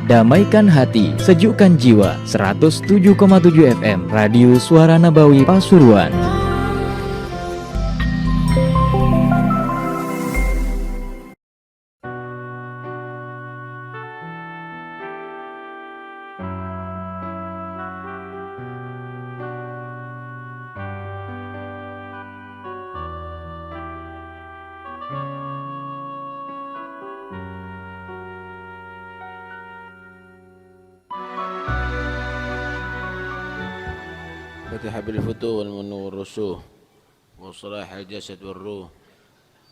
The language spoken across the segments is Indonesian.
Damaikan hati, sejukkan jiwa. 107,7 FM Radio Suara Nabawi Pasuruan. فتح بالفتوح والمنور والرسوح وصلاح الجسد والروح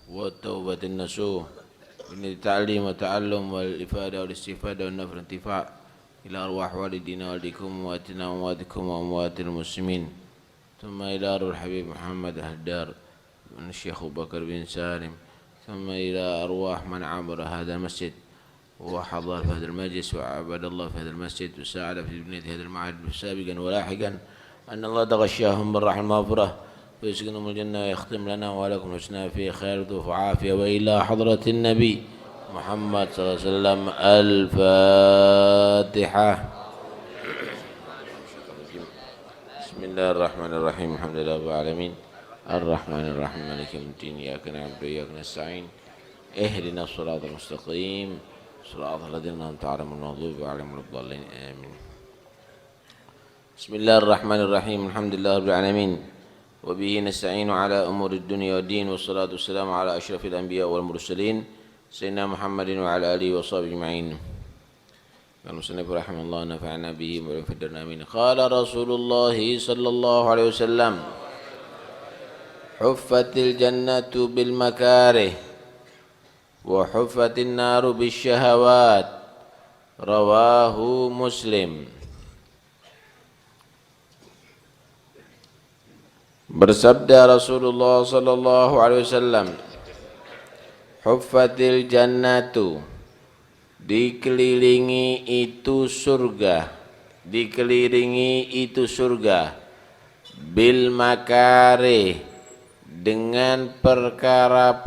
والتوبة النسوح من التعليم والتعلم والإفادة والاستفادة والنفع والانتفاع إلى أرواح والدينا والديكم وأمواتنا وأمواتكم وأموات المسلمين ثم إلى روح الحبيب محمد الدار من الشيخ أبو بكر بن سالم ثم إلى أرواح من عبر هذا المسجد وحضر في هذا المجلس وعبد الله في هذا المسجد وساعد في بنية هذا المعهد سابقا ولاحقا أن الله تغشاهم بالرحمة المغفرة ويسكنهم الجنة ويختم لنا ولكم الحسنى في خير وعافية وإلى حضرة النبي محمد صلى الله عليه وسلم الفاتحة. بسم الله الرحمن الرحيم الحمد لله رب العالمين الرحمن الرحيم مالك يوم الدين إياك نعبد وإياك نستعين اهدنا الصراط المستقيم صراط الذين أنعمت عليهم غير المغضوب عليهم ولا الضالين آمين. بسم الله الرحمن الرحيم الحمد لله رب العالمين وبه نستعين على أمور الدنيا والدين والصلاة والسلام على أشرف الأنبياء والمرسلين سيدنا محمد وعلى آله وصحبه أجمعين. قال المصنف رحمه الله نفعنا به وفدرنا آمين. قال رسول الله صلى الله عليه وسلم حفت الجنة بالمكاره وحفت النار بالشهوات رواه مسلم. Bersabda Rasulullah sallallahu alaihi wasallam, huffatil jannatu, dikelilingi itu surga, bil makare, dengan perkara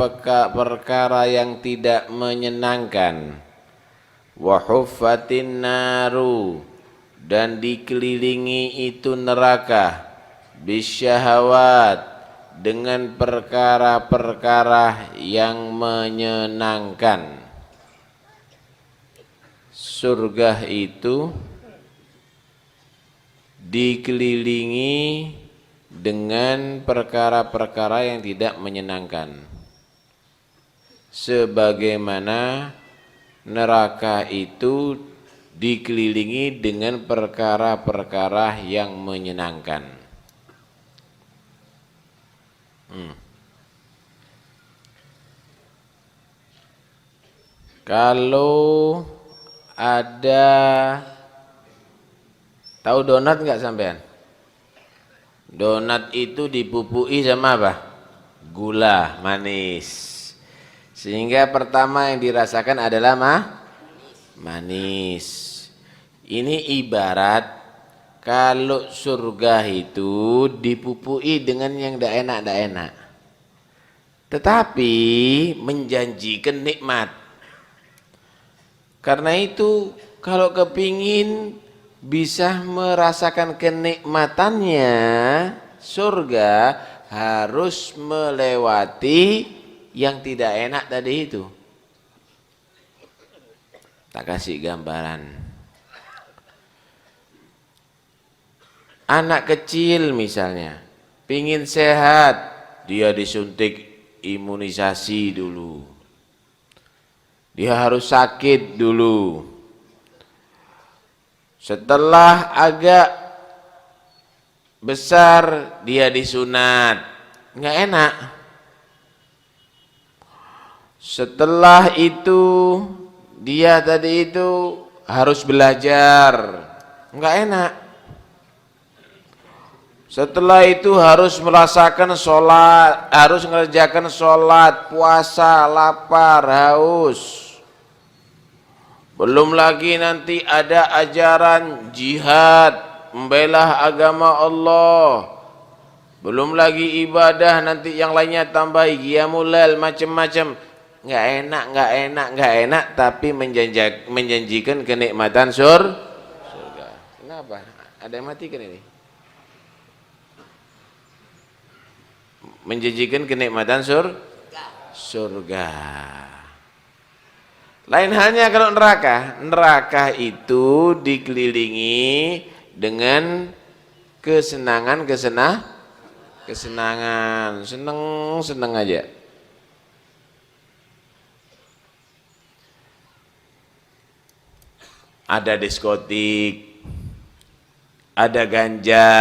yang tidak menyenangkan, wa huffatin naru, dan dikelilingi itu neraka, bisyahawat, dengan perkara-perkara yang menyenangkan. Surga itu dikelilingi dengan perkara-perkara yang tidak menyenangkan, sebagaimana neraka itu dikelilingi dengan perkara-perkara yang menyenangkan. Kalau ada, tahu donat nggak sampean? Donat itu dipupui sama apa? Gula manis. Sehingga pertama yang dirasakan adalah manis. Ini ibarat kalau surga itu dipupui dengan yang tidak enak, tetapi menjanjikan nikmat. Karena itu kalau kepingin bisa merasakan kenikmatannya surga, harus melewati yang tidak enak tadi itu. Tak kasih gambaran. Anak kecil misalnya, pingin sehat, dia disuntik imunisasi dulu. Dia harus sakit dulu. Setelah agak besar, dia disunat. Nggak enak. Setelah itu, dia tadi itu harus belajar. Nggak enak. Setelah itu harus merasakan sholat, harus mengerjakan sholat, puasa, lapar, haus. Belum lagi nanti ada ajaran jihad, membela agama Allah. Belum lagi ibadah nanti yang lainnya tambah qiyamul lail macam-macam. Enggak enak tapi menjanjikan kenikmatan surga. Kenapa? Ada yang matikan ini? Menjanjikan kenikmatan surga. Lain halnya kalau neraka. Neraka itu dikelilingi dengan kesenangan, seneng aja. Ada diskotik, ada ganja,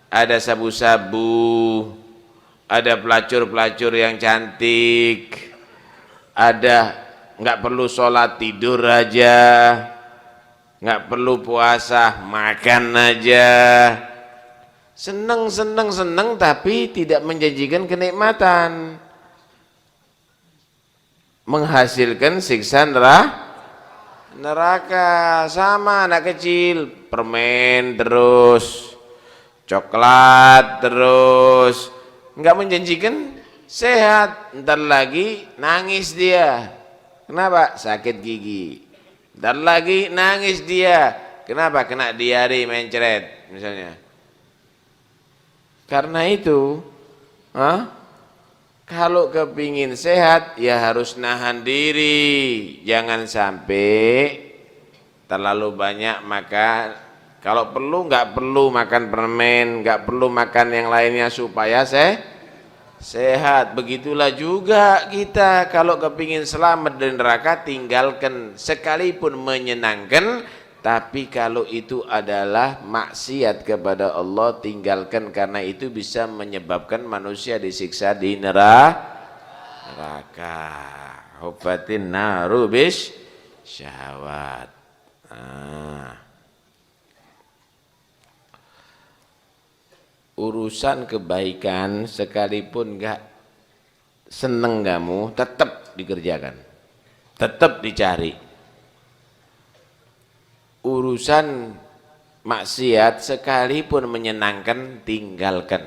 ada sabu-sabu, ada pelacur-pelacur yang cantik, ada nggak perlu sholat tidur aja, nggak perlu puasa makan aja, seneng tapi tidak menjanjikan kenikmatan, menghasilkan siksa neraka. Sama anak kecil, permen terus, coklat terus, nggak menjanjikan sehat. Ntar lagi nangis dia, kenapa? Sakit gigi. Ntar lagi nangis dia, kenapa? Kena diare mencret misalnya. Karena itu kalau kepingin sehat ya harus nahan diri, jangan sampai terlalu banyak makan. Kalau perlu nggak perlu makan permen, nggak perlu makan yang lainnya supaya sehat. Begitulah juga kita kalau kepingin selamat dari neraka, tinggalkan sekalipun menyenangkan. Tapi kalau itu adalah maksiat kepada Allah, tinggalkan, karena itu bisa menyebabkan manusia disiksa di neraka. Hubatin naru bis syahwat. Urusan kebaikan sekalipun enggak seneng kamu, tetap dikerjakan, tetap dicari. Urusan maksiat sekalipun menyenangkan, tinggalkan.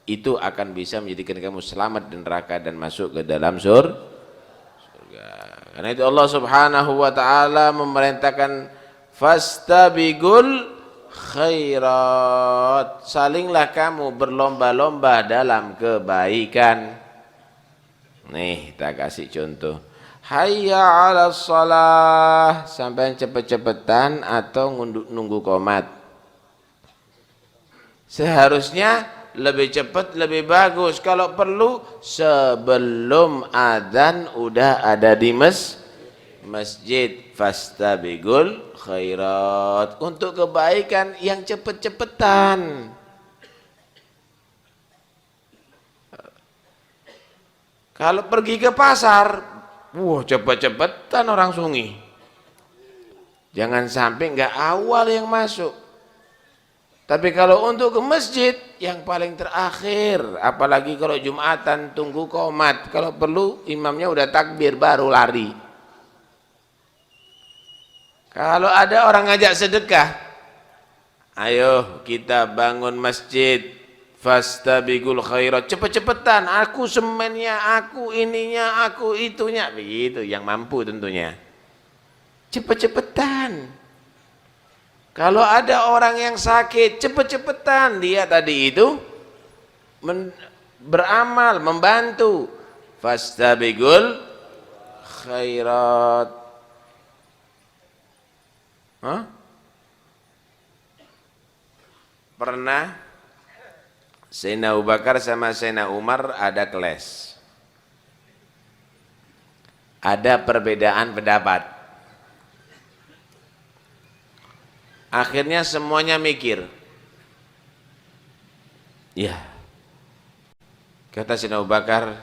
Itu akan bisa menjadikan kamu selamat dari neraka dan masuk ke dalam surga. Karena itu Allah Subhanahu wa taala memerintahkan fastabiqul khairat. Salinglah kamu berlomba-lomba dalam kebaikan. Nih, kita kasih contoh. Hayya 'alas shalah, sampai cepet-cepetan atau nunggu qomat. Seharusnya lebih cepat lebih bagus. Kalau perlu sebelum adzan udah ada di masjid. Fastabiqul khairat, untuk kebaikan yang cepet-cepetan. Kalau pergi ke pasar, cepet-cepetan orang sungi. Jangan sampai enggak awal yang masuk. Tapi kalau untuk ke masjid, yang paling terakhir. Apalagi kalau Jumatan tunggu qomat. Kalau perlu imamnya udah takbir baru lari. Kalau ada orang ngajak sedekah, ayo kita bangun masjid. Fastabiqul khairat, cepet-cepetan, aku semennya, aku ininya, aku itunya, begitu yang mampu tentunya. Cepet-cepetan. Kalau ada orang yang sakit, cepet-cepetan dia tadi itu beramal, membantu. Fastabiqul khairat. Pernah Sayyidina Abu Bakar sama Sayyidina Umar ada keles. Ada perbedaan pendapat. Akhirnya semuanya mikir. Ya, kata Sayyidina Abu Bakar,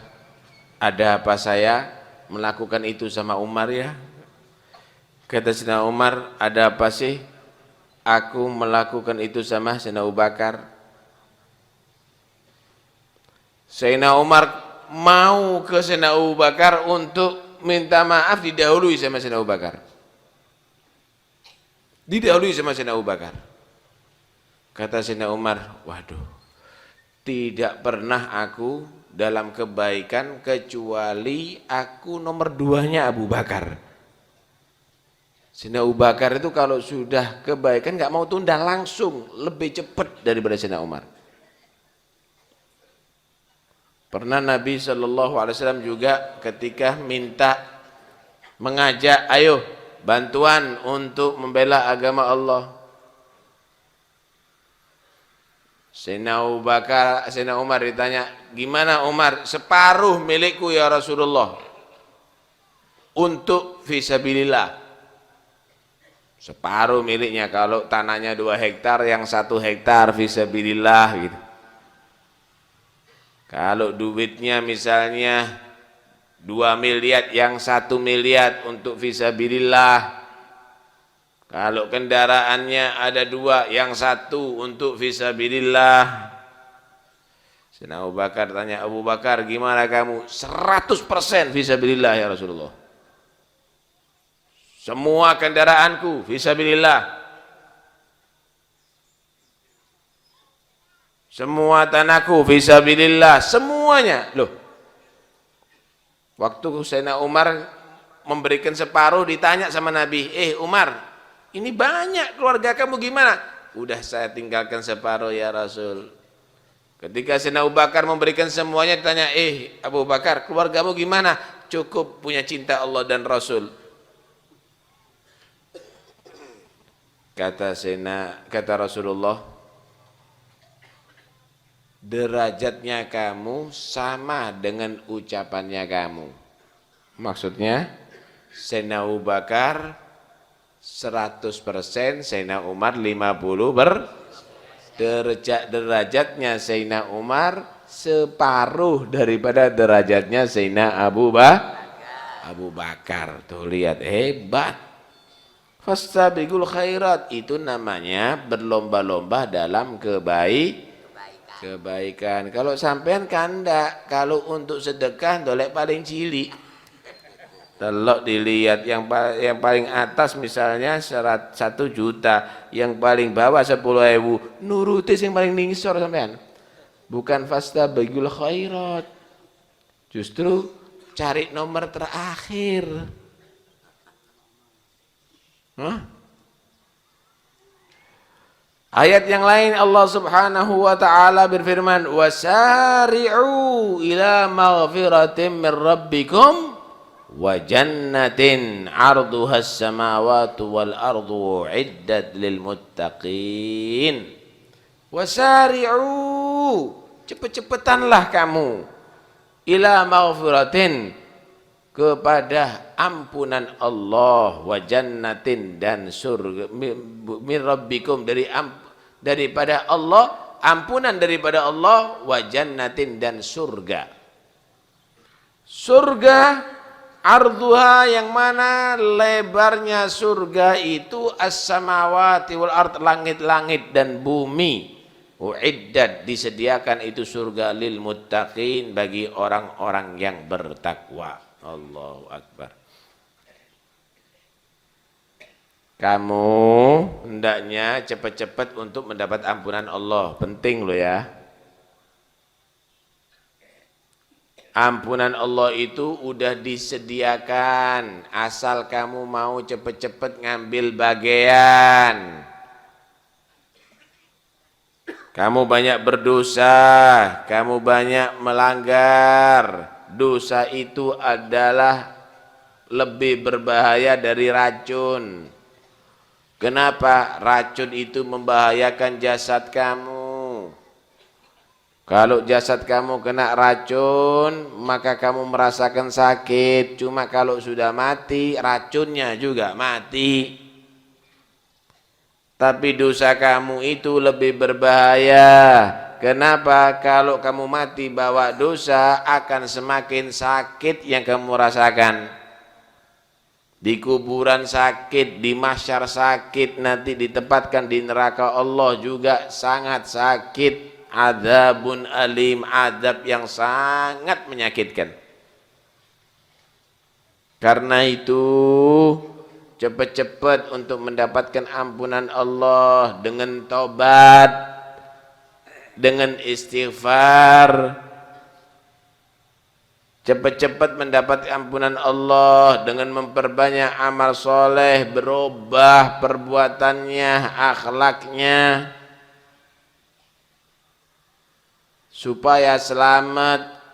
ada apa saya melakukan itu sama Umar ya? Kata Sayyidina Umar, ada apa sih aku melakukan itu sama Sayyidina Abu Bakar? Sayyidina Umar mau ke Sayyidina Abu Bakar untuk minta maaf, didahului sama Sayyidina Abu Bakar. Didahului sama Sayyidina Abu Bakar. Kata Sayyidina Umar, waduh, tidak pernah aku dalam kebaikan kecuali aku nomor 2-nya Abu Bakar. Sayyidina Abu Bakar itu kalau sudah kebaikan nggak mau tunda, langsung lebih cepat daripada Sayyidina Umar. Pernah Nabi SAW juga ketika minta mengajak, ayo bantuan untuk membela agama Allah. Sayyidina Umar ditanya, gimana Umar? Separuh milikku ya Rasulullah untuk fisabilillah. Separuh miliknya, kalau tanahnya 2 hektar, yang 1 hektar fisabilillah gitu. Kalau duitnya misalnya 2 miliar, yang 1 miliar untuk fisabilillah. Kalau kendaraannya ada 2, yang 1 untuk fisabilillah. Sayyidina Abu Bakar tanya, Abu Bakar gimana kamu? 100% fisabilillah ya Rasulullah. Semua kendaraanku fisabilillah. Semua tanahku fisabilillah, semuanya. Loh, waktu Sayyidina Umar memberikan separuh ditanya sama Nabi, Umar, ini banyak keluarga kamu gimana? Udah saya tinggalkan separuh ya Rasul. Ketika Sayyidina Abu Bakar memberikan semuanya ditanya, Abu Bakar keluargamu gimana? Cukup punya cinta Allah dan Rasul. Kata Rasulullah, derajatnya kamu sama dengan ucapannya kamu. Maksudnya Sayyidina Abu Bakar 100%, Sayyidina Umar 50%. Derajatnya Sayyidina Umar separuh daripada derajatnya Sayyidina Abu Bakar. Tuh lihat, hebat. Fastabiqul khairat, itu namanya berlomba-lomba dalam kebaikan. Kalau sampean kandak, kalau untuk sedekah dolek paling cilik. Telok dilihat yang paling atas misalnya 1 juta, yang paling bawah 10.000, nurutis yang paling ningsor sampean. Bukan fastabiqul khairat. Justru cari nomor terakhir. Ayat yang lain Allah Subhanahu wa taala berfirman, wasari'u ila maghfiratin min rabbikum wa jannatin 'arduhas samawati wal ardu 'iddat lil muttaqin. Wasari'u, cepet-cepetanlah kamu, ila maghfiratin, kepada ampunan Allah, wa jannatin, dan surga, min rabbikum, daripada Allah, ampunan daripada Allah, wa jannatin, dan surga. Surga arduha, yang mana lebarnya surga itu as-samawati wal ard, langit-langit dan bumi. Uiddat, disediakan itu surga lil muttaqin, bagi orang-orang yang bertakwa. Allahu Akbar. Kamu hendaknya cepat-cepat untuk mendapat ampunan Allah. Penting loh ya. Ampunan Allah itu udah disediakan, asal kamu mau cepat-cepat ngambil bagian. Kamu banyak berdosa, kamu banyak melanggar. Dosa itu adalah lebih berbahaya dari racun. Kenapa? Racun itu membahayakan jasad kamu. Kalau jasad kamu kena racun, maka kamu merasakan sakit. Cuma kalau sudah mati, racunnya juga mati. Tapi dosa kamu itu lebih berbahaya. Kenapa? Kalau kamu mati bawa dosa, akan semakin sakit yang kamu rasakan. Di kuburan sakit, di mahsyar sakit, nanti ditempatkan di neraka Allah juga sangat sakit. Adzabun alim, azab yang sangat menyakitkan. Karena itu cepat-cepat untuk mendapatkan ampunan Allah dengan taubat. dengan istighfar, cepat-cepat mendapat ampunan Allah dengan memperbanyak amal soleh, berubah perbuatannya, akhlaknya, supaya selamat.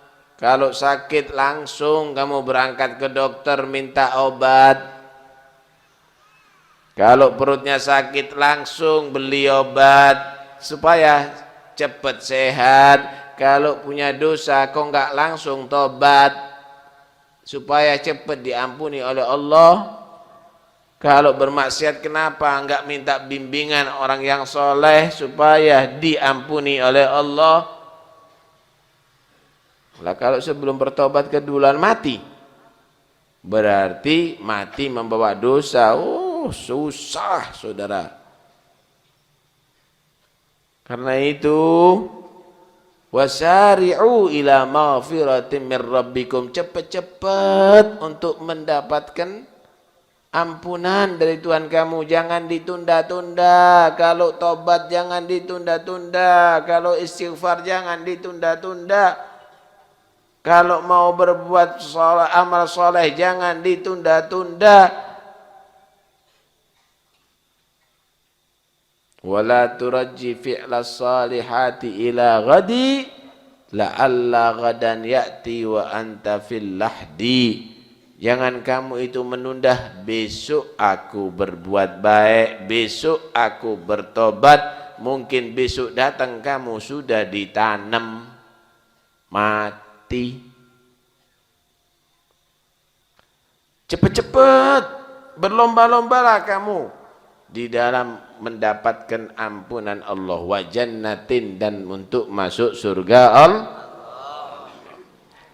Kalau sakit langsung kamu berangkat ke dokter minta obat. Kalau perutnya sakit langsung beli obat supaya cepat sehat. Kalau punya dosa kok enggak langsung tobat supaya cepat diampuni oleh Allah. Kalau bermaksiat kenapa enggak minta bimbingan orang yang soleh supaya diampuni oleh Allah? Lah kalau sebelum bertobat keduluan mati, berarti mati membawa dosa. Oh, susah saudara. Karena itu, wasari'u ila maghfiratin min rabbikum, cepat-cepat untuk mendapatkan ampunan dari Tuhan kamu. Jangan ditunda-tunda. Kalau tobat jangan ditunda-tunda. Kalau istighfar jangan ditunda-tunda. Kalau mau berbuat amal soleh jangan ditunda-tunda. Wala turajji fi'las salihati ila ghadi la'alla ghadan ya'ti wa anta fil lahdi. Jangan kamu itu menunda, besok aku berbuat baik, besok aku bertobat. Mungkin besok datang kamu sudah ditanam mati. Cepat-cepat berlomba-lombalah kamu di dalam mendapatkan ampunan Allah, wa jannatin, dan untuk masuk surga Allah.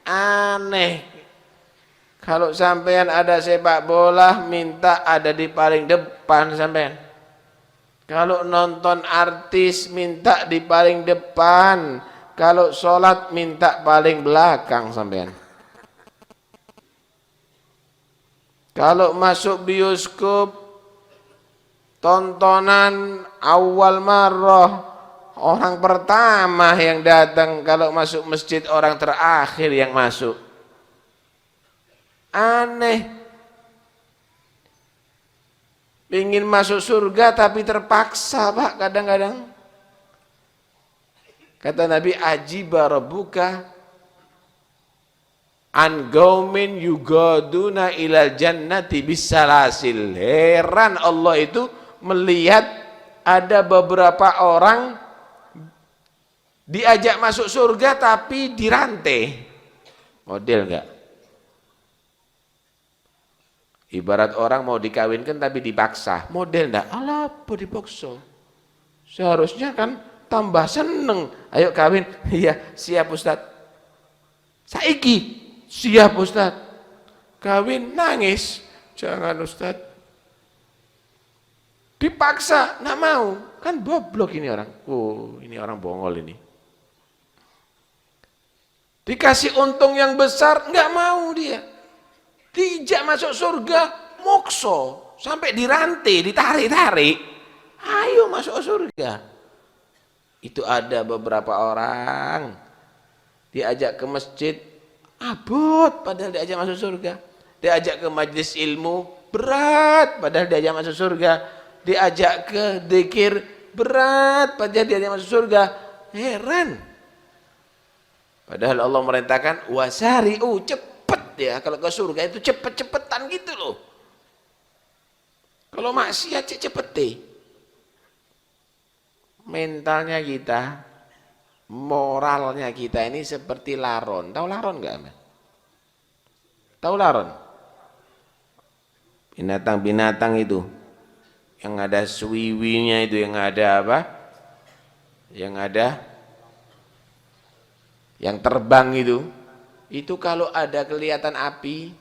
Aneh kalau sampean ada sepak bola minta ada di paling depan sampean. Kalau nonton artis minta di paling depan. Kalau sholat minta paling belakang sampean. Kalau masuk bioskop, tontonan awal marrah, orang pertama yang datang. Kalau masuk masjid orang terakhir yang masuk. Aneh. Ingin masuk surga tapi terpaksa Pak kadang-kadang. Kata Nabi, ajiba rabbuka an qaumin yugaduna ilal jannati bisalasil. Heran Allah itu melihat ada beberapa orang diajak masuk surga tapi dirantai. Model enggak? Ibarat orang mau dikawinkan tapi dipaksa. Model enggak? Alah, apa dipaksa? Seharusnya kan tambah seneng. Ayo kawin. Iya, siap Ustaz. Saiki, siap Ustaz. Kawin nangis. Jangan Ustaz. Dipaksa, nggak mau. Kan boblok ini orang. Oh, ini orang bongol ini. Dikasih untung yang besar, nggak mau dia. Dijak masuk surga, mokso. Sampai dirantai, ditarik-tarik. Ayo masuk surga. Itu ada beberapa orang diajak ke masjid, abot padahal diajak masuk surga. Diajak ke majlis ilmu, berat padahal diajak masuk surga. Diajak ke dzikir, berat padahal diajak masuk surga. Heran. Padahal Allah merintahkan wasari'u, cepet ya. Kalau ke surga itu cepet-cepetan gitu loh. Kalau maksiat cepet deh. Mentalnya kita, moralnya kita ini seperti laron. Tahu laron enggak? Tahu laron? Binatang-binatang itu yang ada suwiwinya itu, yang ada apa? Yang ada yang terbang itu kalau ada kelihatan api,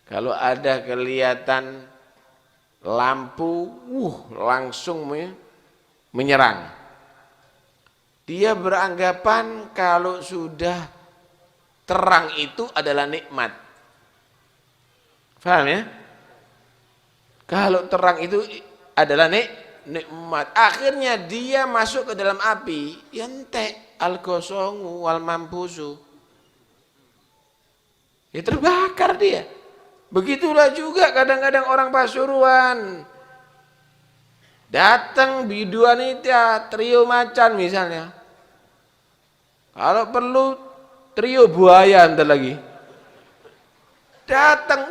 kalau ada kelihatan lampu, langsung menyerang. Dia beranggapan kalau sudah terang itu adalah nikmat. Paham ya? Kalau terang itu adalah nikmat. Akhirnya dia masuk ke dalam api, yantek al-gosongu wal mampusu. Ya terbakar dia. Begitulah juga kadang-kadang orang Pasuruan. Datang biduanita, trio macan misalnya. Kalau perlu trio buaya ntar lagi. Datang,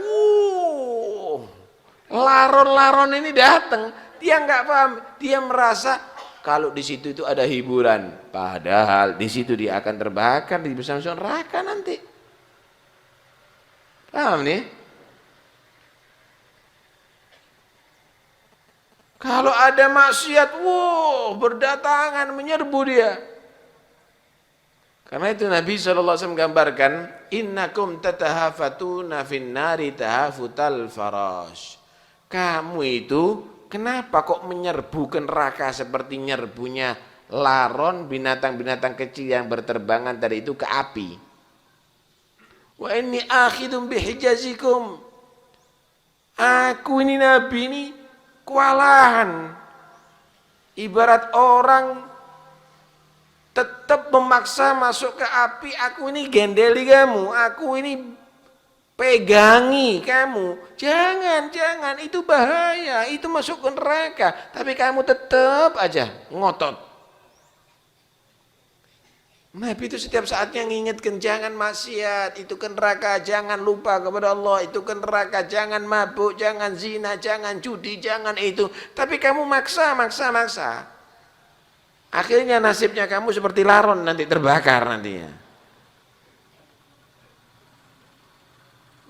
laron-laron ini datang. Dia nggak paham, dia merasa kalau di situ itu ada hiburan. Padahal di situ dia akan terbakar di bersama neraka nanti. Paham nih? Kalau ada maksiat, berdatangan menyerbu dia. Karena itu Nabi SAW menggambarkan, innakum tatahafatuna fin nari tahafutal farash. Kamu itu kenapa kok menyerbu ke neraka seperti nyerbunya laron binatang-binatang kecil yang berterbangan tadi itu ke api. Wa inni akhidum bihijazikum. Aku ini Nabi ini kewalahan. Ibarat orang tetap memaksa masuk ke api, aku ini gendeli kamu, aku ini pegangi kamu. Jangan, itu bahaya, itu masuk ke neraka. Tapi kamu tetap aja ngotot. Nabi itu setiap saatnya ngingetkan, jangan maksiat, itu ke neraka, jangan lupa kepada Allah, itu ke neraka, jangan mabuk, jangan zina, jangan judi, jangan itu. Tapi kamu maksa. Akhirnya nasibnya kamu seperti laron nanti terbakar nantinya.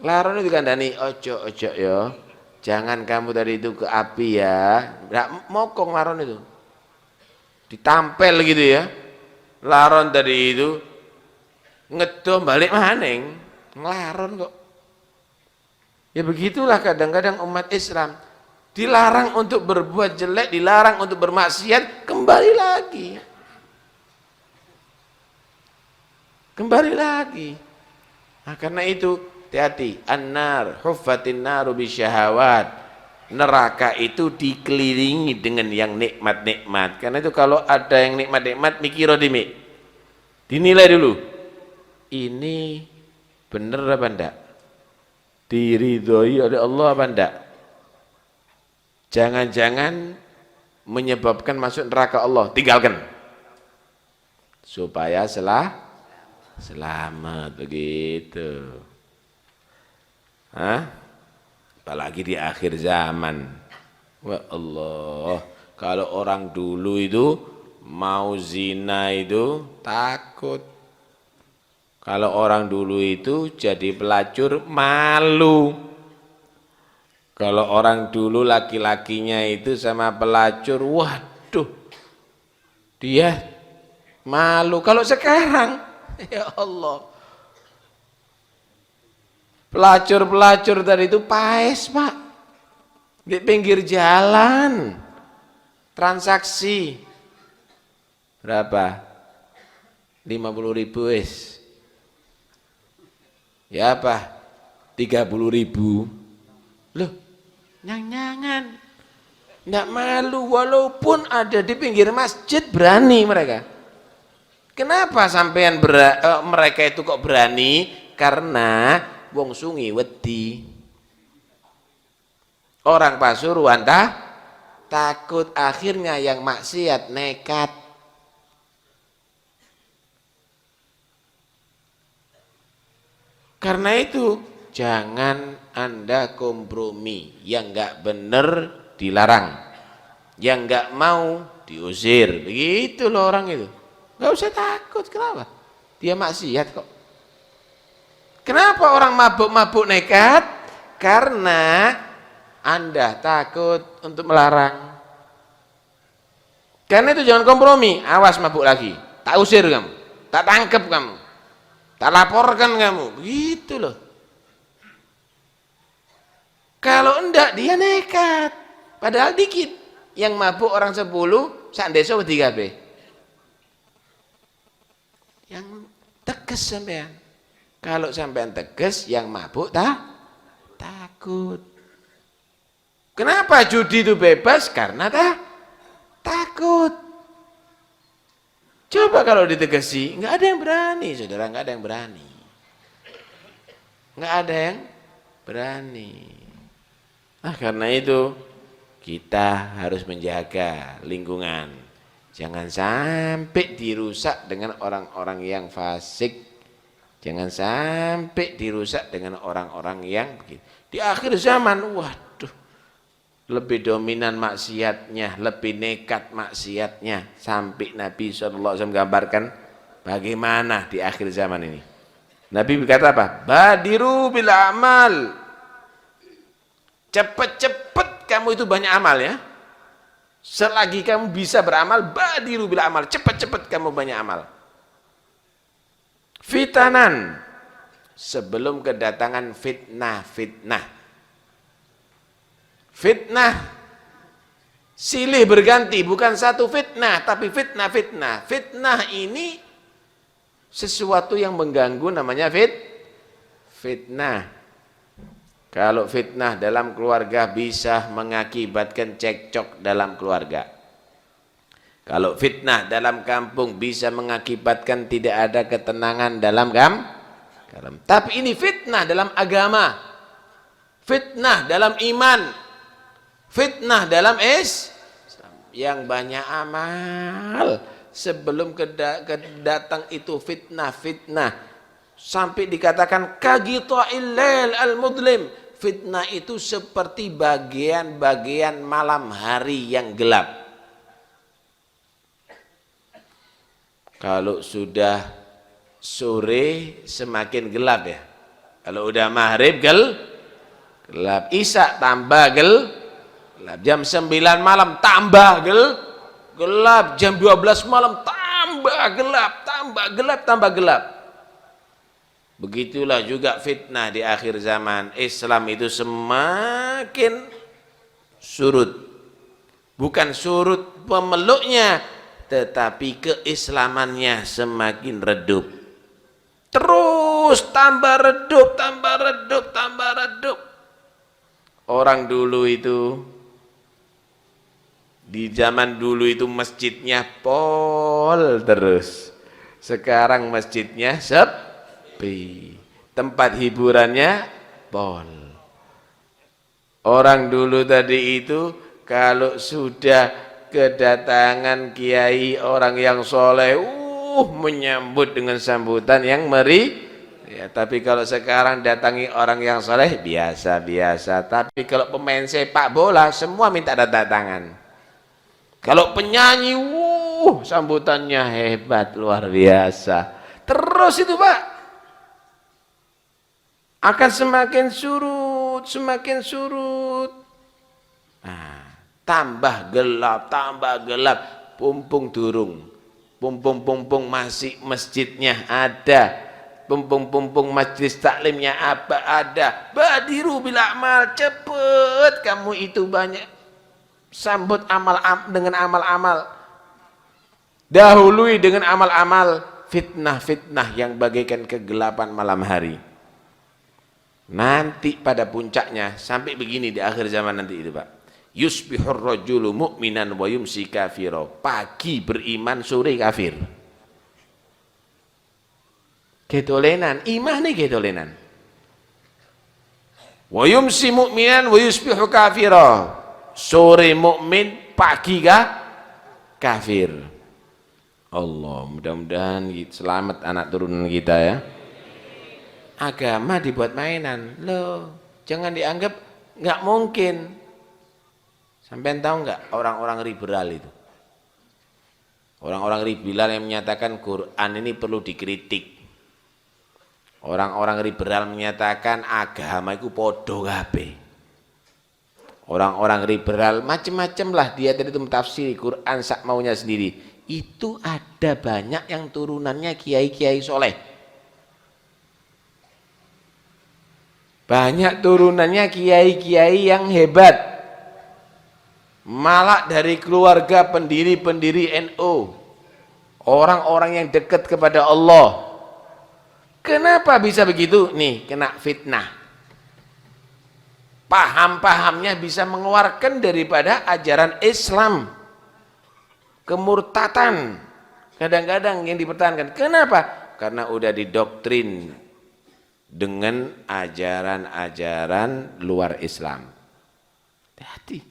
Laron itu kandani, ojo ya, jangan kamu tadi itu ke api ya. Nggak mokong laron itu, ditampel gitu ya. Laron tadi itu ngedom balik maning, ngelaron kok. Ya begitulah kadang-kadang umat Islam dilarang untuk berbuat jelek, dilarang untuk bermaksiat, kembali lagi. Nah, karena itu hati-hati, an-nar huffatin naru bisyahawat. Neraka itu dikelilingi dengan yang nikmat-nikmat. Karena itu kalau ada yang nikmat-nikmat, mikir dimi. Dinilai dulu. Ini benar apa enggak? Diridhoi oleh Allah apa enggak? Jangan-jangan menyebabkan masuk neraka Allah, tinggalkan. Supaya selamat begitu. Apalagi di akhir zaman. Wah Allah, kalau orang dulu itu mau zina itu takut. Kalau orang dulu itu jadi pelacur malu. Kalau orang dulu laki-lakinya itu sama pelacur, waduh, dia malu. Kalau sekarang, ya Allah, pelacur-pelacur tadi itu paes Pak, di pinggir jalan, transaksi berapa? 50.000 wis. Ya apa? 30.000. Loh, nyang-nyangan, nggak malu walaupun ada di pinggir masjid berani mereka. Kenapa sampean mereka itu kok berani? Karena wong sungi wedi. Orang Pasuruan takut, akhirnya yang maksiat nekat. Karena itu jangan Anda kompromi, yang enggak benar dilarang, yang enggak mau diusir. Begitu loh orang itu. Enggak usah takut, kenapa? Dia maksiat kok. Kenapa orang mabuk-mabuk nekat? Karena Anda takut untuk melarang. Karena itu jangan kompromi, awas mabuk lagi, tak usir kamu, tak tangkep kamu, tak laporkan kamu, begitu loh. Kalau enggak dia nekat, padahal dikit. Yang mabuk orang 10, sak desa wedi kabeh. Yang tegas sampean. Kalau sampean tegas, yang mabuk takut. Kenapa judi itu bebas? Karena Takut. Coba kalau ditegesi, nggak ada yang berani, saudara, nggak ada yang berani. Nggak ada yang berani. Nah, karena itu kita harus menjaga lingkungan. Jangan sampai dirusak dengan orang-orang yang fasik. Jangan sampai dirusak dengan orang-orang yang begitu. Di akhir zaman, waduh, lebih dominan maksiatnya, lebih nekat maksiatnya. Sampai Nabi SAW gambarkan bagaimana di akhir zaman ini. Nabi berkata apa? Badiru bil amal. Cepat-cepat kamu itu banyak amal ya. Selagi kamu bisa beramal, badiru bil amal. Cepat-cepat kamu banyak amal. Fitanan. Sebelum kedatangan fitnah. Fitnah silih berganti, bukan satu fitnah, tapi fitnah. Fitnah ini sesuatu yang mengganggu, namanya fitnah. Kalau fitnah dalam keluarga bisa mengakibatkan cekcok dalam keluarga. Kalau fitnah dalam kampung bisa mengakibatkan tidak ada ketenangan dalam kampung. Tapi ini fitnah dalam agama, fitnah dalam iman, fitnah dalam yang banyak amal. Sebelum kedatang itu fitnah sampai dikatakan kagita'il lail al-mudlim. Fitnah itu seperti bagian-bagian malam hari yang gelap. Kalau sudah sore semakin gelap ya. Kalau udah maghrib gelap, isya tambah gelap, jam 9 malam tambah gelap, jam 12 malam tambah gelap. Begitulah juga fitnah di akhir zaman. Islam itu semakin surut. Bukan surut pemeluknya, tetapi keislamannya semakin redup. Terus tambah redup. Orang dulu itu, di zaman dulu itu masjidnya pol terus. Sekarang masjidnya sepi. Tempat hiburannya pol. Orang dulu tadi itu kalau sudah kedatangan kiai orang yang soleh, menyambut dengan sambutan yang meri. Ya, tapi kalau sekarang datangi orang yang soleh biasa-biasa. Tapi kalau pemain sepak bola semua minta tanda tangan. Kalau penyanyi, sambutannya hebat, luar biasa. Terus itu Pak, akan semakin surut. Nah, tambah gelap. Pumpung durung. Pumpung masih masjidnya ada. Pumpung majlis taklimnya apa ada. Badiru bil amal, cepet kamu itu banyak. Sambut dengan amal-amal. Dahului dengan amal-amal fitnah yang bagaikan kegelapan malam hari. Nanti pada puncaknya sampai begini di akhir zaman nanti itu Pak. Yusbihur rajulu mu'minan wa yumsi kafira. Pagi beriman, sore kafir. Kedolenan, iman nih kedolenan. Wa yumsi mu'minan wa yusbihu kafira. Sore mukmin, pagi kafir. Allah, mudah-mudahan selamat anak turunan kita ya. Agama dibuat mainan. Loh, jangan dianggap nggak mungkin. Sampai tahu nggak orang-orang liberal itu? Orang-orang liberal yang menyatakan Quran ini perlu dikritik. Orang-orang liberal menyatakan agama itu podo kabeh. Orang-orang liberal macam-macam lah dia tadi itu mentafsiri Quran sak maunya sendiri. Itu ada banyak yang turunannya kiai-kiai soleh. Banyak turunannya kiai-kiai yang hebat. Malah dari keluarga pendiri-pendiri NU. Orang-orang yang dekat kepada Allah. Kenapa bisa begitu? Nih, kena fitnah. Paham-pahamnya bisa mengeluarkan daripada ajaran Islam. kemurtatan kadang-kadang yang dipertahankan. Kenapa? Karena udah didoktrin dengan ajaran-ajaran luar Islam. Hati-hati.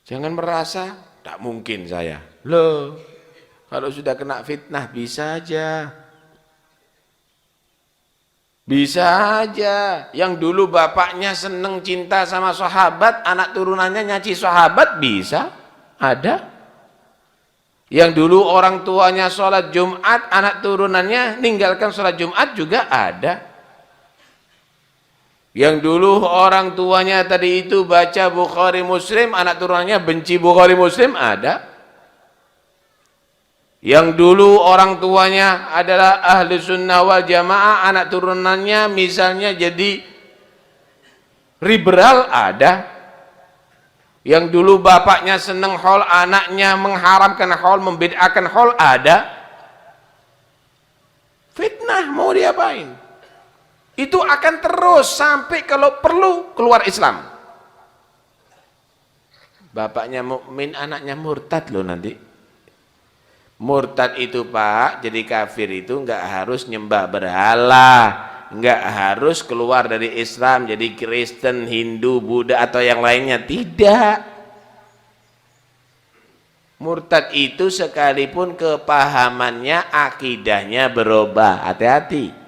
Jangan merasa tak mungkin saya. Loh, kalau sudah kena fitnah bisa aja. Bisa aja. Yang dulu bapaknya seneng cinta sama sahabat, anak turunannya nyaci sahabat, bisa. Ada. Yang dulu orang tuanya sholat Jumat, anak turunannya ninggalkan sholat Jumat juga ada. Yang dulu orang tuanya tadi itu baca Bukhari Muslim, anak turunannya benci Bukhari Muslim, ada. Yang dulu orang tuanya adalah ahli sunnah wal jamaah, anak turunannya misalnya jadi liberal, ada. Yang dulu bapaknya seneng haul, anaknya mengharamkan haul, membid'ahkan haul, ada. Fitnah mau diapain? Itu akan terus sampai kalau perlu keluar Islam. Bapaknya mukmin, anaknya murtad loh nanti. Murtad itu Pak, jadi kafir itu enggak harus nyembah berhala, enggak harus keluar dari Islam jadi Kristen, Hindu, Buddha atau yang lainnya, tidak. Murtad itu sekalipun kepahamannya, akidahnya berubah, hati-hati.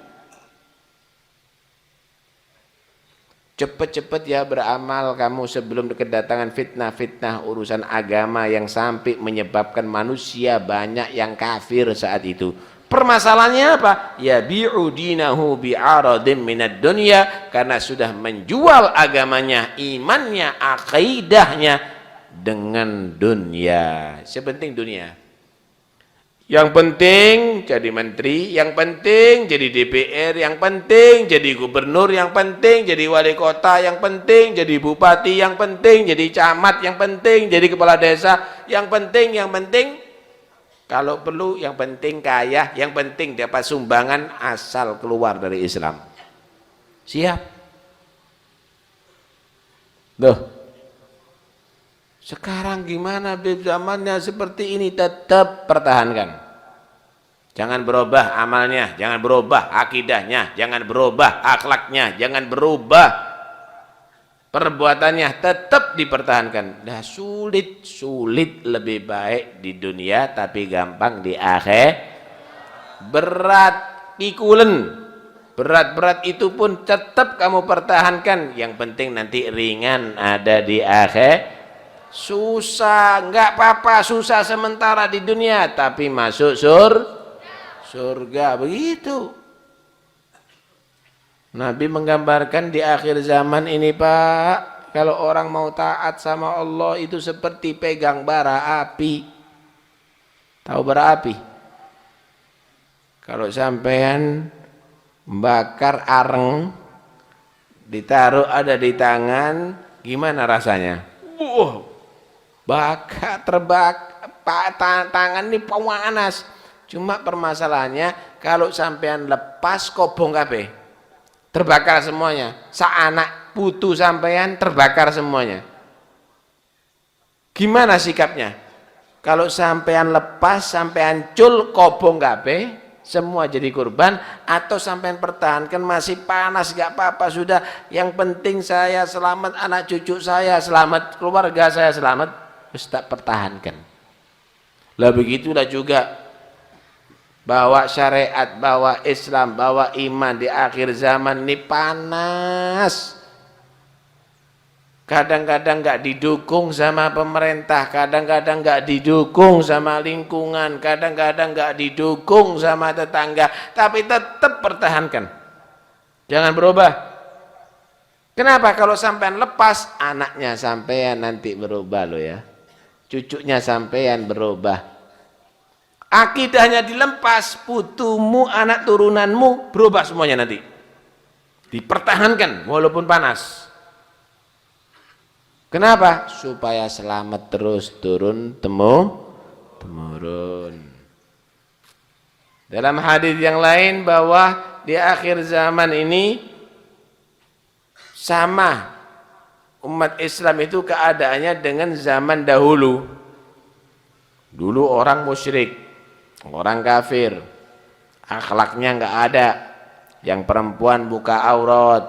Cepat-cepat ya beramal kamu sebelum kedatangan fitnah-fitnah urusan agama yang sampai menyebabkan manusia banyak yang kafir saat itu. Permasalahannya apa? Ya bi'u dinahu bi'aradim minad dunya, karena sudah menjual agamanya, imannya, akidahnya dengan dunia. Sepenting dunia. Yang penting jadi menteri, yang penting jadi DPR, yang penting jadi gubernur, yang penting jadi wali kota, yang penting jadi bupati, yang penting jadi camat, yang penting jadi kepala desa, yang penting kalau perlu yang penting kaya, yang penting dapat sumbangan asal keluar dari Islam. Siap? Loh, sekarang gimana zamannya seperti ini, tetap pertahankan. Jangan berubah amalnya, jangan berubah akidahnya, jangan berubah akhlaknya, jangan berubah perbuatannya, tetap dipertahankan. Dah sulit lebih baik di dunia tapi gampang di akhir. Berat pikulen, berat itu pun tetap kamu pertahankan. Yang penting nanti ringan ada di akhir. Susah, enggak apa-apa, susah sementara di dunia tapi masuk surga, begitu. Nabi menggambarkan di akhir zaman ini Pak, kalau orang mau taat sama Allah itu seperti pegang bara api. Tahu bara api? Kalau sampean bakar areng, ditaruh ada di tangan, gimana rasanya? Bakar, tangan ini panas. Cuma permasalahannya kalau sampean lepas kobong kabeh, terbakar semuanya. Saanak putu sampean terbakar semuanya. Gimana sikapnya? Kalau sampean lepas, sampean cul kobong kabeh, semua jadi korban, atau sampean pertahankan masih panas, gak apa-apa sudah. Yang penting saya selamat, anak cucu saya selamat, keluarga saya selamat, harus tak pertahankan. Lah begitulah juga. Bawa syariat, bawa Islam, bawa iman di akhir zaman ini panas. Kadang-kadang gak didukung sama pemerintah, kadang-kadang gak didukung sama lingkungan, kadang-kadang gak didukung sama tetangga, tapi tetap pertahankan. Jangan berubah. Kenapa? Kalau sampean lepas, anaknya sampean nanti berubah loh ya. Cucunya sampean berubah. Akidahnya dilempas, putumu, anak turunanmu berubah semuanya nanti. Dipertahankan walaupun panas. Kenapa? Supaya selamat terus temurun. Dalam hadis yang lain bahwa di akhir zaman ini sama umat Islam itu keadaannya dengan zaman dahulu. Dulu orang musyrik, orang kafir, akhlaknya nggak ada, yang perempuan buka aurat,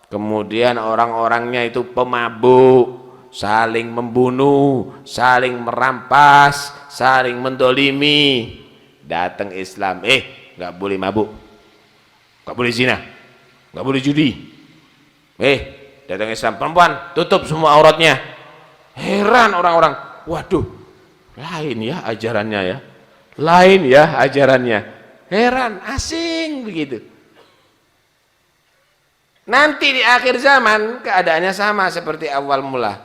kemudian orang-orangnya itu pemabuk, saling membunuh, saling merampas, saling mendolimi. Datang Islam, nggak boleh mabuk, nggak boleh zina, nggak boleh judi. Datang Islam, perempuan tutup semua auratnya. Heran orang-orang, waduh, lain ya ajarannya ya, lain ya ajarannya. Heran, asing begitu. Nanti di akhir zaman keadaannya sama seperti awal mula.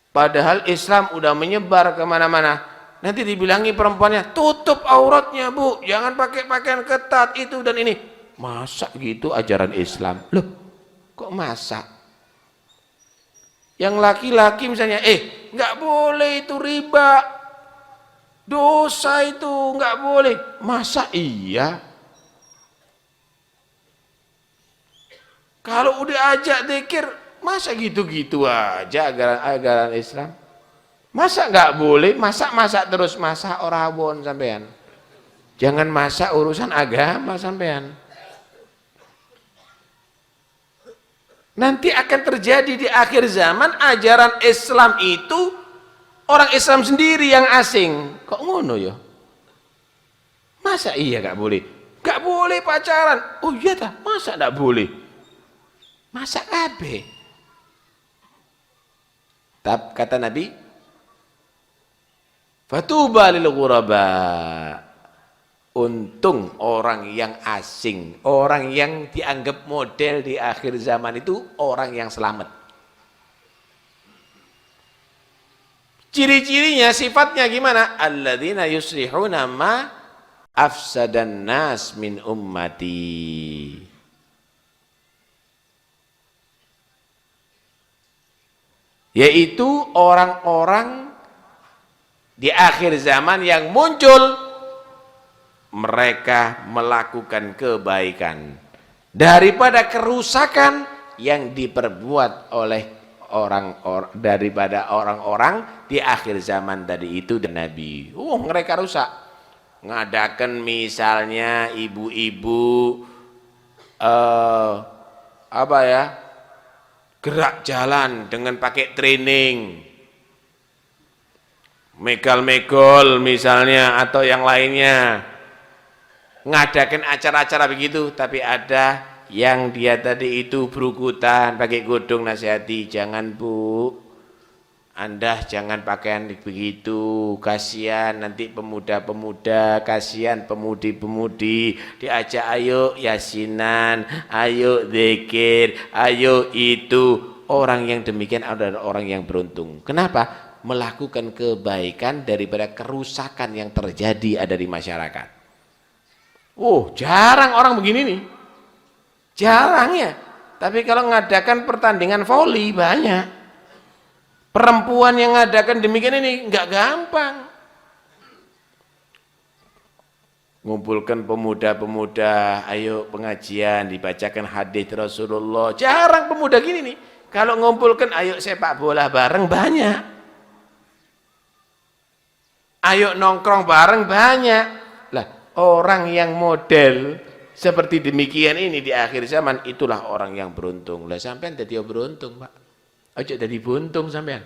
Padahal Islam udah menyebar kemana-mana. Nanti dibilangi perempuannya, tutup auratnya bu, jangan pakai pakaian ketat itu dan ini. Masa gitu ajaran Islam? Loh, kok masa? Yang laki-laki misalnya, nggak boleh itu riba, dosa itu nggak boleh. Masa iya? Kalau udah ajak zikir, masa gitu-gitu aja ajaran Islam? Masa nggak boleh? Masak terus, masak orabon sampean. Jangan masak urusan agama sampean. Nanti akan terjadi di akhir zaman ajaran Islam itu orang Islam sendiri yang asing. Kok ngono ya? Masa iya nggak boleh? Nggak boleh pacaran. Oh iya dah, masa nggak boleh? Masa kabeh? Kata Nabi, fatuba lil ghuraba. Untung orang yang asing, orang yang dianggap model di akhir zaman itu orang yang selamat. Ciri-cirinya, sifatnya gimana? Alladzina yuslihuna ma afsadan nas min ummati. Yaitu orang-orang di akhir zaman yang muncul, mereka melakukan kebaikan daripada kerusakan yang diperbuat oleh daripada orang-orang di akhir zaman tadi itu dan Nabi. Mereka rusak, ngadakan misalnya ibu-ibu gerak jalan dengan pakai training, megal-megol misalnya atau yang lainnya, ngadakan acara-acara begitu. Tapi ada yang dia tadi itu berukutan pakai godong, nasihati, jangan bu, Anda jangan pakaian begitu, kasihan nanti pemuda-pemuda, kasihan pemudi-pemudi, diajak ayo yasinan, ayo zikir, ayo itu. Orang yang demikian adalah orang yang beruntung. Kenapa? Melakukan kebaikan daripada kerusakan yang terjadi ada di masyarakat. Jarang orang begini nih, jarang ya. Tapi kalau mengadakan pertandingan voli banyak. Perempuan yang mengadakan demikian ini nggak gampang. Ngumpulkan pemuda-pemuda, ayo pengajian, dibacakan hadis Rasulullah. Jarang pemuda gini nih. Kalau ngumpulkan, ayo sepak bola bareng banyak. Ayo nongkrong bareng banyak. Lah, orang yang model seperti demikian ini di akhir zaman, itulah orang yang beruntung. Lah sampean jadi beruntung, Pak. Ojo jadi buntung sampean.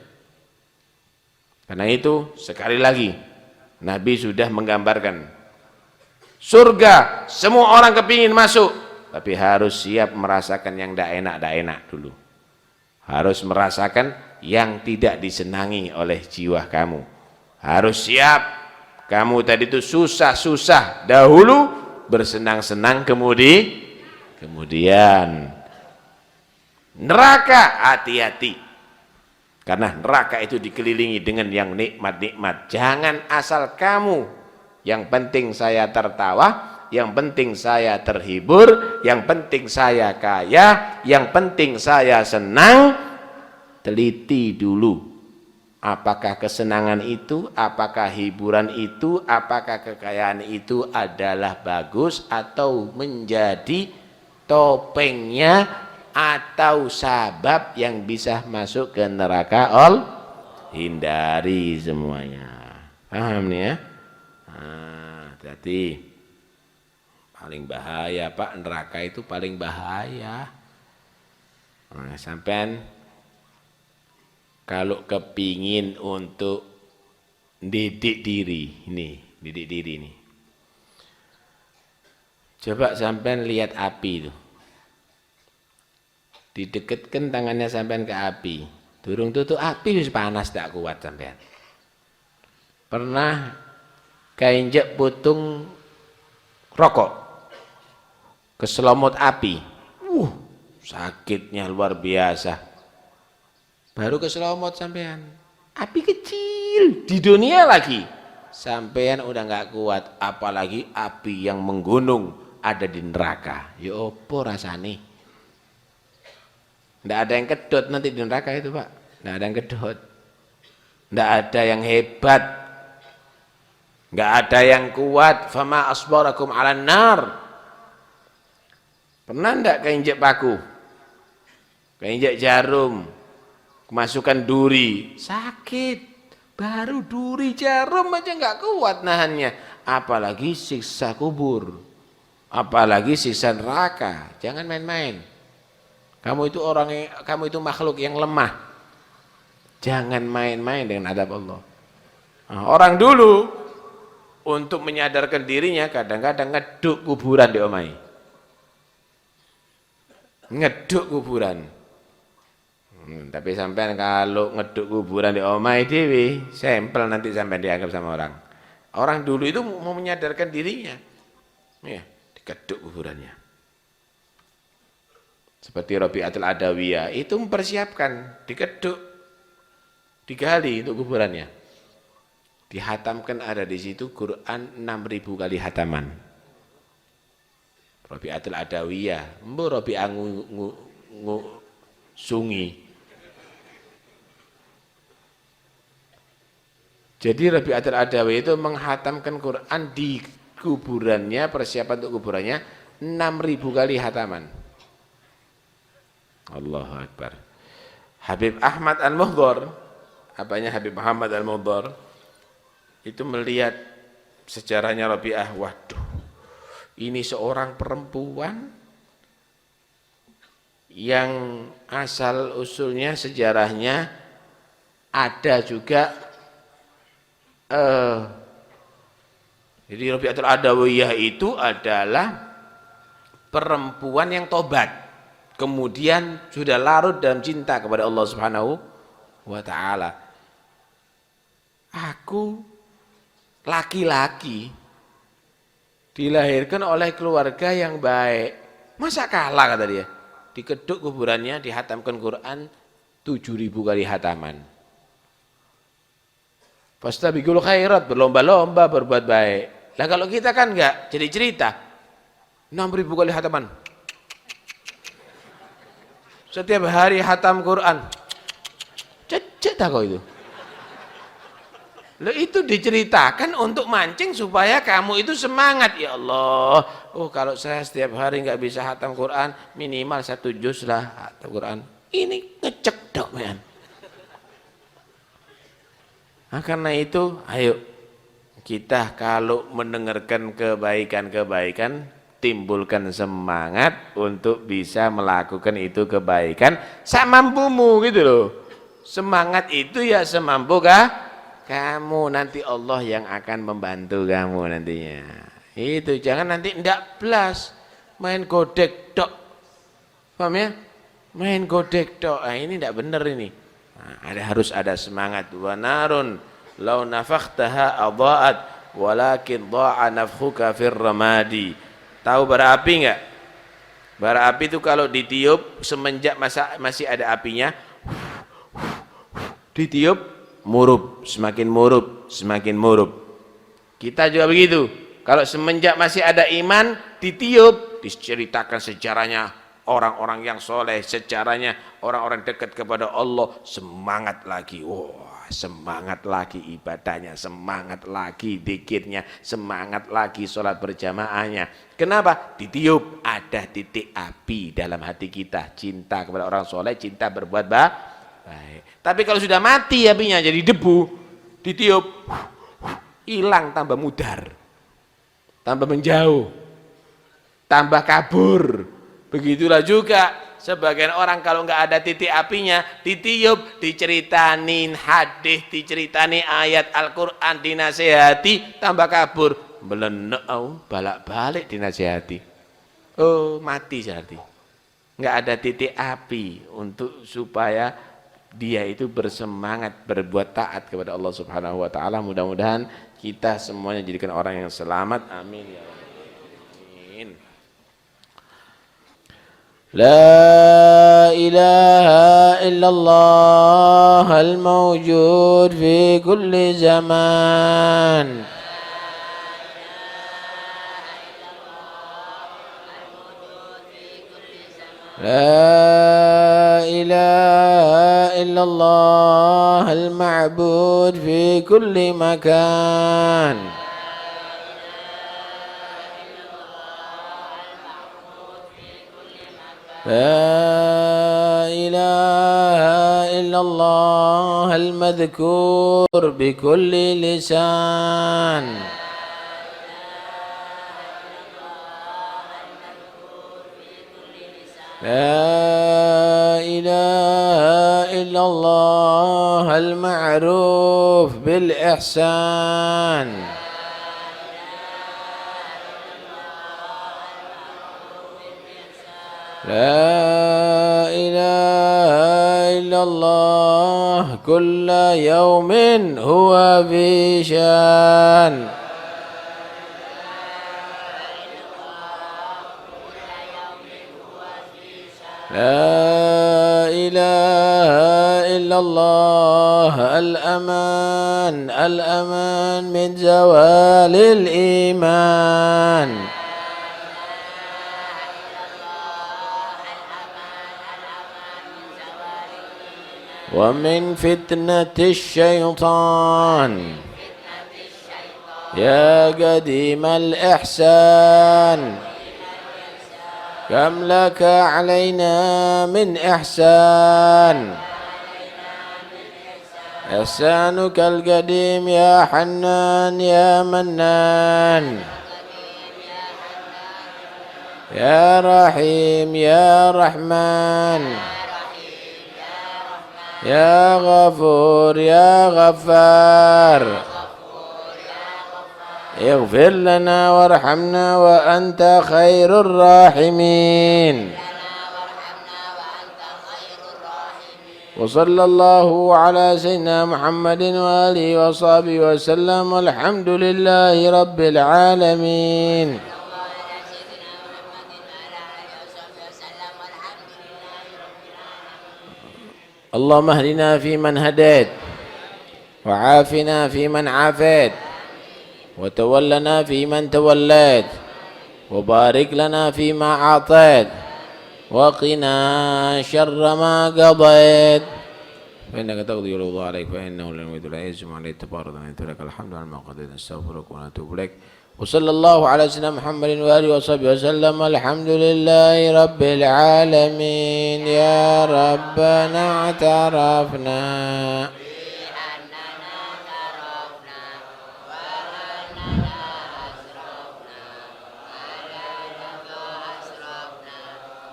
Karena itu sekali lagi Nabi sudah menggambarkan surga semua orang kepingin masuk, tapi harus siap merasakan yang tidak enak dulu. Harus merasakan yang tidak disenangi oleh jiwa kamu. Harus siap kamu tadi itu susah-susah dahulu, bersenang-senang kemudian neraka, hati-hati. Karena neraka itu dikelilingi dengan yang nikmat-nikmat. Jangan asal kamu, yang penting saya tertawa, yang penting saya terhibur, yang penting saya kaya, yang penting saya senang. Teliti dulu, apakah kesenangan itu, apakah hiburan itu, apakah kekayaan itu adalah bagus atau menjadi topengnya atau sabab yang bisa masuk ke neraka hindari semuanya. Paham nih ya? Hati-hati. Paling bahaya Pak, neraka itu paling bahaya. Sampean kalau kepingin untuk didik diri nih. Coba sampean lihat api itu. Didekatkan tangannya sampean ke api. Durung tutup api wis panas tak kuat sampean. Pernah keinjek putung rokok keselomot api. Sakitnya luar biasa. Baru keselomot sampean. Api kecil di dunia lagi. Sampean udah nggak kuat, apalagi api yang menggunung ada di neraka. Ya opo rasane? Nggak ada yang kedot nanti di neraka itu Pak. Nggak ada yang kedot. Nggak ada yang hebat. Nggak ada yang kuat. Fama asbarakum 'alan nar. Pernah nggak keinjek paku? Keinjek jarum? Kemasukan duri? Sakit. Baru duri jarum aja nggak kuat nahannya. Apalagi siksa kubur. Apalagi siksa neraka. Jangan main-main. Kamu itu makhluk yang lemah. Jangan main-main dengan adab Allah. Nah, orang dulu untuk menyadarkan dirinya kadang-kadang ngeduk kuburan di omai. Ngeduk kuburan. Tapi sampean kalau ngeduk kuburan di omai dewi, sampel nanti sampean dianggap sama orang. Orang dulu itu mau menyadarkan dirinya. Ya, dikeduk kuburannya. Seperti Rabi'atul Adawiyah itu mempersiapkan, dikeduk, digali untuk kuburannya. Dihatamkan ada di situ Quran 6.000 kali hataman. Rabi'atul Adawiyah, mbo Rabi'ah sungi. Jadi Rabi'atul Adawiyah itu menghatamkan Quran di kuburannya, persiapan untuk kuburannya 6.000 kali hataman. Allahu Akbar. Habib Ahmad Al-Muhdhar, apanya Habib Muhammad Al-Muhdhar, itu melihat sejarahnya Rabi'ah, waduh, ini seorang perempuan yang asal usulnya sejarahnya ada juga jadi Rabi'atul Adawiyah itu adalah perempuan yang tobat. Kemudian sudah larut dalam cinta kepada Allah Subhanahu wa ta'ala. Aku laki-laki dilahirkan oleh keluarga yang baik. Masa kalah kata dia. Dikeduk kuburannya, dihatamkan Quran 7.000 kali hataman. Fastabiqul khairat, berlomba-lomba berbuat baik. Lah kalau kita kan enggak, jadi cerita. 6.000 kali hataman. Setiap hari hatam Quran. Cecek tak kau itu. Loh itu diceritakan untuk mancing supaya kamu itu semangat. Ya Allah, oh kalau saya setiap hari nggak bisa hatam Quran, minimal 1 juz lah hatam Quran. Ini ngecek dok men. Nah, karena itu ayo kita kalau mendengarkan kebaikan-kebaikan, timbulkan semangat untuk bisa melakukan itu kebaikan semampumu gitu loh. Semangat itu ya semampu kamu, nanti Allah yang akan membantu kamu nantinya. Itu jangan nanti ndak blas main godek tok. Paham ya? Main godek tok. Nah, ini ndak bener ini. Nah, harus ada semangat. Wa narun law nafakhtaha adha'at walakin dha'a nafkhuka fir ramadi. Tahu bara api enggak? Bara api itu kalau ditiup semenjak masih ada apinya, ditiup murup, semakin murup, semakin murup. Kita juga begitu. Kalau semenjak masih ada iman, ditiup, diceritakan sejarahnya orang-orang yang soleh, sejarahnya orang-orang dekat kepada Allah, semangat lagi. Wah, semangat lagi ibadahnya, semangat lagi zikirnya, semangat lagi sholat berjamaahnya. Kenapa? Ditiup, ada ada titik api dalam hati kita, cinta kepada orang soleh, cinta berbuat baik. Tapi kalau sudah mati apinya jadi debu, ditiup, hilang, tambah mudar, tambah menjauh, tambah kabur. Begitulah juga sebagian orang kalau nggak ada titik apinya, ditiup, diceritanin hadis, diceritani ayat Al-Quran, dinasehati, tambah kabur, melenek, balak-balik dinasehati. Oh, mati jadi. Nggak ada titik api untuk supaya dia itu bersemangat berbuat taat kepada Allah Subhanahu wa taala. Mudah-mudahan kita semuanya jadikan orang yang selamat. Amin ya rabbal alamin. La ilaha illallah al-mawjud fi kulli zaman. لا إله إلا الله المعبود في كل مكان. لا إله إلا الله المذكور بكل لسان. لا إله إلا الله المعروف بالإحسان. لا إله إلا الله كل يوم هو في شان. لا إله إلا الله الأمان الأمان من زوال الإيمان. ومن فتنة الشيطان يا قديم الإحسان. كم لك علينا من إحسان. إحسانك القديم يا حنان يا منان. يا رحيم يا رحمن. يا غفور يا غفار. اغفر لنا وارحمنا وأنت خير الراحمين. وصلى الله على سيدنا محمد وآله وصحبه وسلم. والحمد لله رب العالمين. اللهم اهدنا فيمن هديت وعافنا فيمن عافيت وتولنا فيمن توليت وبارك لنا فيما أعطيت وقنا شر ما قضيت فإنك تقضي ولا يقضى عليك فإنه لا يملك ولا يعز عليك تبارك وتعالى لك الحمد على ما قضيت نستغفرك ونتوب إليك. وصلى الله على سيدنا محمد وآله وصحبه وسلم. الحمد لله رب العالمين. يا ربنا اعترفنا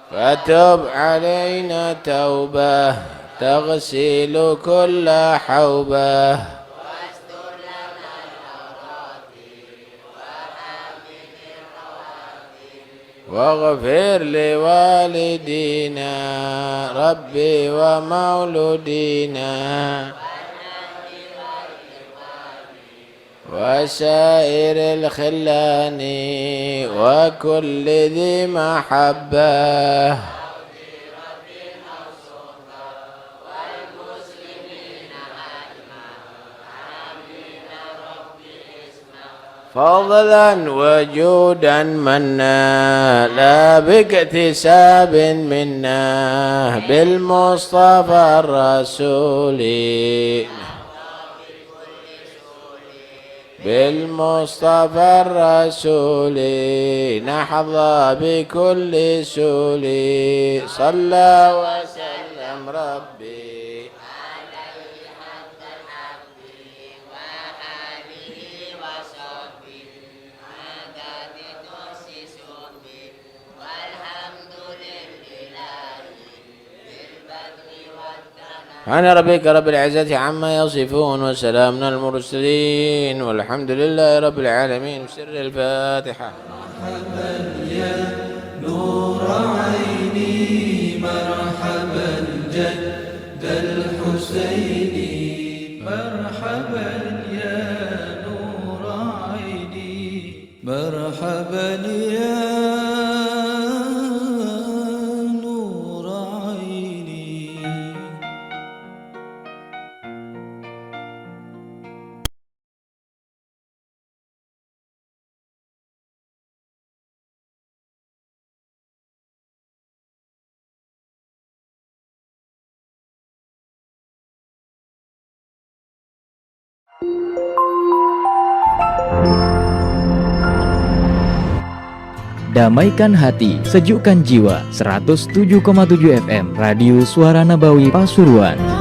فتب علينا توبة تغسل كل حوبة. واغفر لوالدينا ربي ومولودينا وسائر الخلان وكل ذي محبة. فضلا وجودا منا لا باكتساب منا بالمصطفى الرسول بالمصطفى الرسول نحظى بكل سول صلى وسلم ربي سبحان ربك رب العزة عما يصفون وسلام على المرسلين والحمد لله رب العالمين. بسر الفاتحة. مرحبا يا نور عيني مرحبا جد الحسين مرحبا يا نور عيني مرحبا يا نور عيني. Damaikan hati, sejukkan jiwa. 107,7 FM Radio Suara Nabawi Pasuruan.